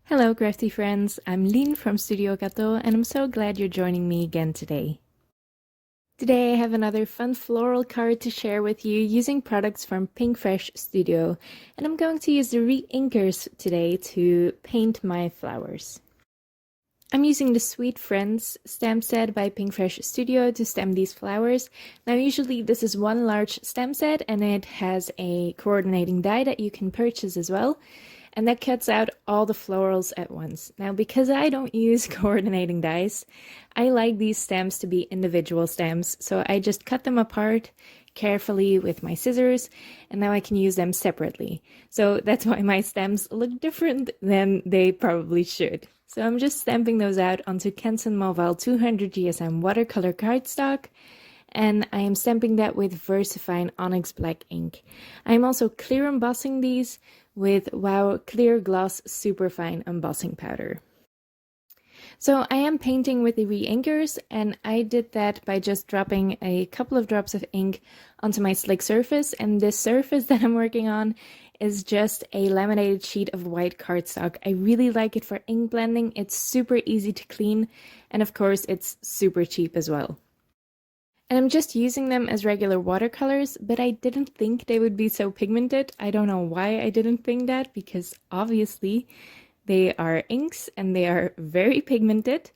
Hello crafty friends, I'm Lynn from Studio Gato and I'm so glad you're joining me again today. Today I have another fun floral card to share with you using products from Pinkfresh Studio, and I'm going to use the Reinkers today to paint my flowers. I'm using the Sweet Friends stamp set by Pinkfresh Studio to stamp these flowers. Now usually this is one large stamp set and it has a coordinating die that you can purchase as well. And that cuts out all the florals at once. Now, because I don't use coordinating dies, I like these stamps to be individual stamps, so I just cut them apart carefully with my scissors, and now I can use them separately. So that's why my stamps look different than they probably should. So I'm just stamping those out onto Canson Montval 200 GSM watercolor cardstock, and I am stamping that with Versafine Onyx black ink. I'm also clear embossing these with Wow Clear Gloss Superfine embossing powder. So I am painting with the Reinkers, and I did that by just dropping a couple of drops of ink onto my slick surface, and this surface that I'm working on is just a laminated sheet of white cardstock. I really like it for ink blending. It's super easy to clean, and of course it's super cheap as well. And I'm just using them as regular watercolors, but I didn't think they would be so pigmented. I don't know why I didn't think that, because obviously they are inks and they are very pigmented.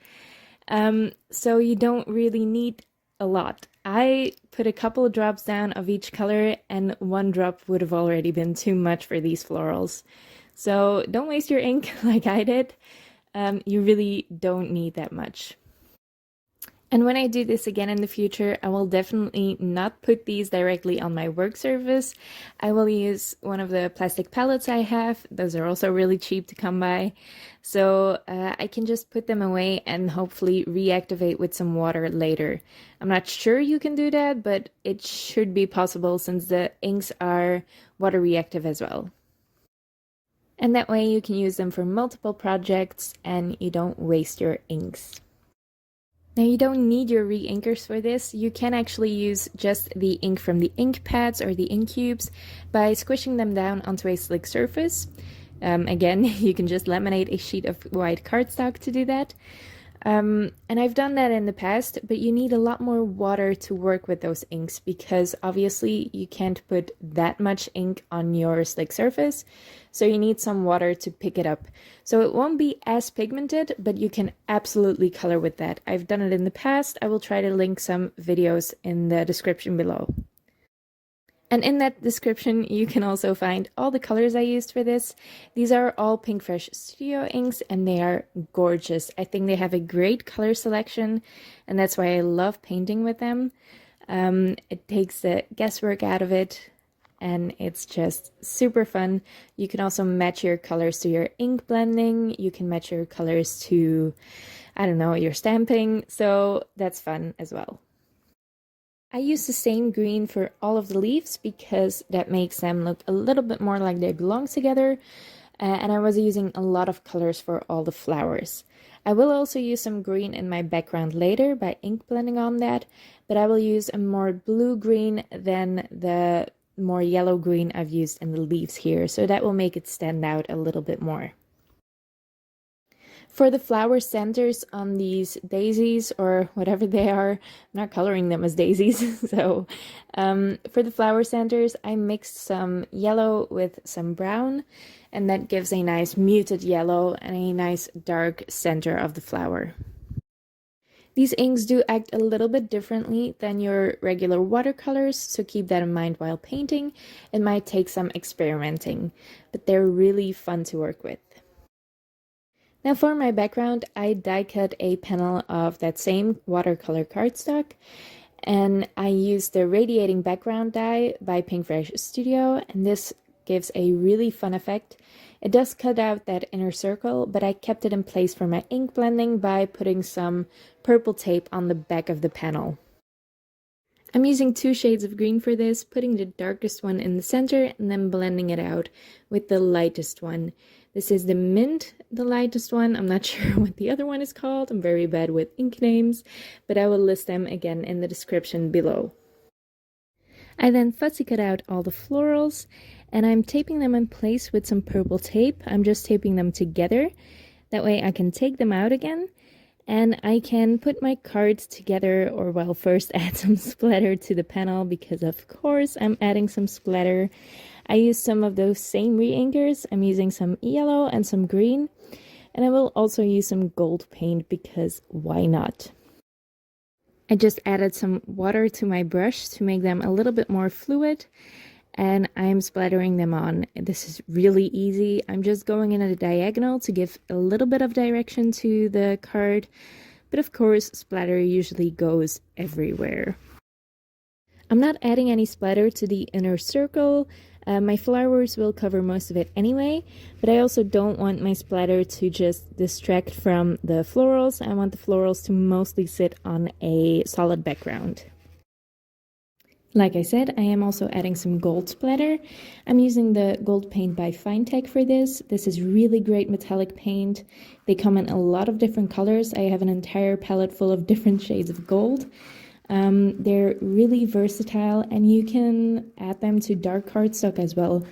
So you don't really need a lot. I put a couple of drops down of each color, and one drop would have already been too much for these florals. So don't waste your ink like I did. You really don't need that much. And when I do this again in the future, I will definitely not put these directly on my work surface. I will use one of the plastic palettes I have. Those are also really cheap to come by. So I can just put them away and hopefully reactivate with some water later. I'm not sure you can do that, but it should be possible since the inks are water reactive as well. And that way you can use them for multiple projects and you don't waste your inks. Now you don't need your reinkers for this. You can actually use just the ink from the ink pads or the ink cubes by squishing them down onto a slick surface. Again, you can just laminate a sheet of white cardstock to do that. And I've done that in the past, but you need a lot more water to work with those inks because obviously you can't put that much ink on your slick surface, so you need some water to pick it up. So it won't be as pigmented, but you can absolutely color with that. I've done it in the past. I will try to link some videos in the description below. And in that description, you can also find all the colors I used for this. These are all Pinkfresh Studio inks, and they are gorgeous. I think they have a great color selection, and that's why I love painting with them. It takes the guesswork out of it, and it's just super fun. You can also match your colors to your ink blending. You can match your colors to, I don't know, your stamping. So that's fun as well. I use the same green for all of the leaves because that makes them look a little bit more like they belong together, and I was using a lot of colors for all the flowers. I will also use some green in my background later by ink blending on that, but I will use a more blue-green than the more yellow-green I've used in the leaves here, so that will make it stand out a little bit more. For the flower centers on these daisies, or whatever they are, I'm not coloring them as daisies, so for the flower centers, I mixed some yellow with some brown, and that gives a nice muted yellow and a nice dark center of the flower. These inks do act a little bit differently than your regular watercolors, so keep that in mind while painting. It might take some experimenting, but they're really fun to work with. Now for my background, I die cut a panel of that same watercolor cardstock, and I used the Radiating background die by Pinkfresh Studio, and this gives a really fun effect. It does cut out that inner circle, but I kept it in place for my ink blending by putting some purple tape on the back of the panel. I'm using 2 shades of green for this, putting the darkest one in the center and then blending it out with the lightest one. This is the mint, the lightest one. I'm not sure what the other one is called. I'm very bad with ink names, but I will list them again in the description below. I then fussy cut out all the florals, and I'm taping them in place with some purple tape. I'm just taping them together. That way I can take them out again, and I can put my cards together, or well, first add some splatter to the panel, because of course I'm adding some splatter. I use some of those same Reinkers. I'm using some yellow and some green, and I will also use some gold paint, because why not? I just added some water to my brush to make them a little bit more fluid, and I'm splattering them on. This is really easy. I'm just going in at a diagonal to give a little bit of direction to the card, but of course splatter usually goes everywhere. I'm not adding any splatter to the inner circle. My flowers will cover most of it anyway, but I also don't want my splatter to just distract from the florals. I want the florals to mostly sit on a solid background. Like I said, I am also adding some gold splatter. I'm using the gold paint by Finetech for this. This is really great metallic paint. They come in a lot of different colors. I have an entire palette full of different shades of gold. They're really versatile, and you can add them to dark cardstock as well.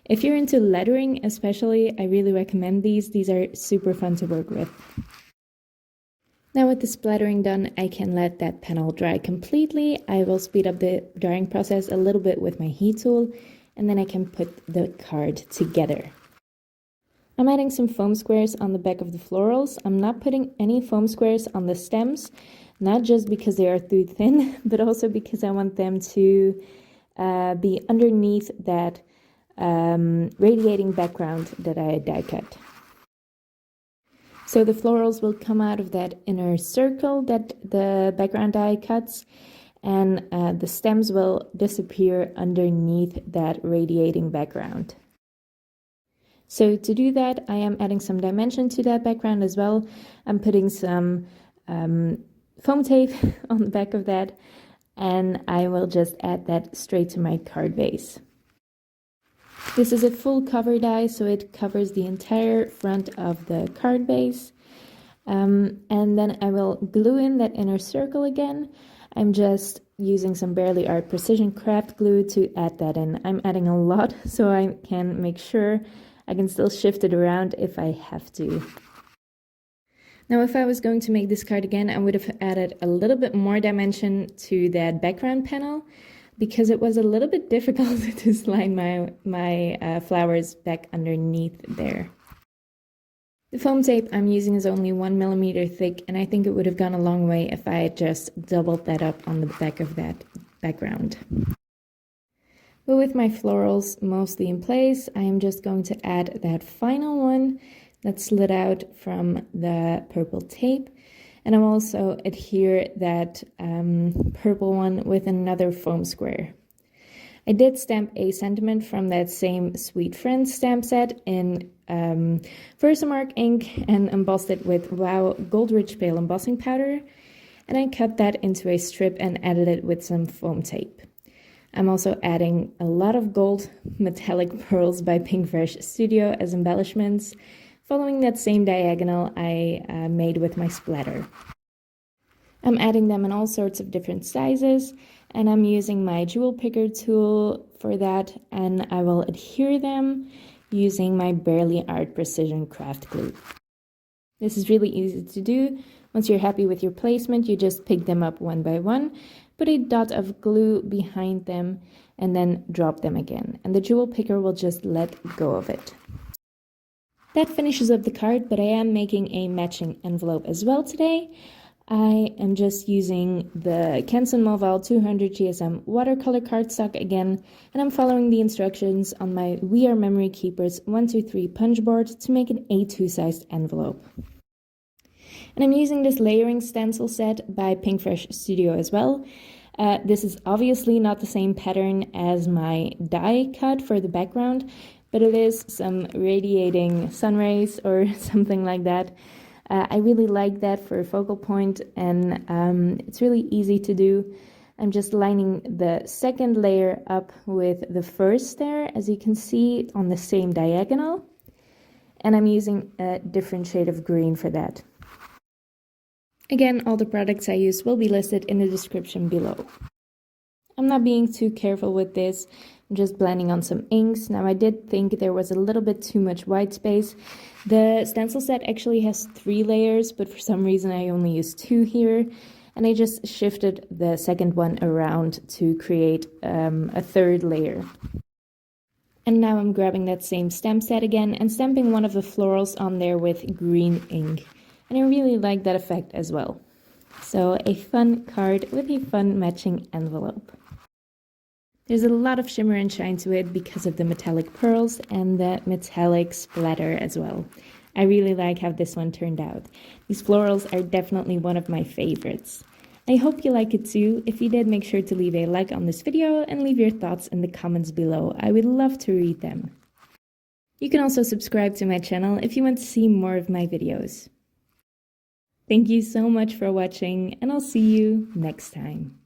If you're into lettering especially, I really recommend these. These are super fun to work with. Now with the splattering done, I can let that panel dry completely. I will speed up the drying process a little bit with my heat tool, and then I can put the card together. I'm adding some foam squares on the back of the florals. I'm not putting any foam squares on the stems, not just because they are too thin, but also because I want them to be underneath that radiating background that I die cut. So the florals will come out of that inner circle that the background die cuts, and the stems will disappear underneath that radiating background. So to do that, I am adding some dimension to that background as well. I'm putting some foam tape on the back of that, and I will just add that straight to my card base. This is a full cover die, so it covers the entire front of the card base. And then I will glue in that inner circle again. I'm just using some Barely Art Precision Craft glue to add that in. I'm adding a lot so I can make sure I can still shift it around if I have to. Now, if I was going to make this card again, I would have added a little bit more dimension to that background panel, because it was a little bit difficult to slide my flowers back underneath there. The foam tape I'm using is only 1 millimeter thick, and I think it would have gone a long way if I had just doubled that up on the back of that background. But with my florals mostly in place, I am just going to add that final one that slid out from the purple tape. And I'll also adhere that purple one with another foam square. I did stamp a sentiment from that same Sweet Friends stamp set in Versamark ink and embossed it with Wow Gold Rich Pale embossing powder. And I cut that into a strip and added it with some foam tape. I'm also adding a lot of gold metallic pearls by Pinkfresh Studio as embellishments, following that same diagonal I made with my splatter. I'm adding them in all sorts of different sizes, and I'm using my jewel picker tool for that, and I will adhere them using my Barely Art Precision Craft glue. This is really easy to do. Once you're happy with your placement, you just pick them up one by one, put a dot of glue behind them, and then drop them again, and the jewel picker will just let go of it. That finishes up the card, but I am making a matching envelope as well today. I am just using the Canson Montval 200 GSM watercolor cardstock again, and I'm following the instructions on my We Are Memory Keepers 123 punch board to make an A2 sized envelope. And I'm using this layering stencil set by Pinkfresh Studio as well. This is obviously not the same pattern as my die cut for the background, but it is some radiating sun rays or something like that. I really like that for a focal point, and it's really easy to do. I'm just lining the second layer up with the first there, as you can see, on the same diagonal. And I'm using a different shade of green for that. Again, all the products I use will be listed in the description below. I'm not being too careful with this. I'm just blending on some inks. Now I did think there was a little bit too much white space. The stencil set actually has 3 layers, but for some reason I only used 2 here. And I just shifted the second one around to create a 3rd layer. And now I'm grabbing that same stamp set again and stamping one of the florals on there with green ink. And I really like that effect as well. So a fun card with a fun matching envelope. There's a lot of shimmer and shine to it because of the metallic pearls and the metallic splatter as well. I really like how this one turned out. These florals are definitely one of my favorites. I hope you like it too. If you did, make sure to leave a like on this video and leave your thoughts in the comments below. I would love to read them. You can also subscribe to my channel if you want to see more of my videos. Thank you so much for watching, and I'll see you next time.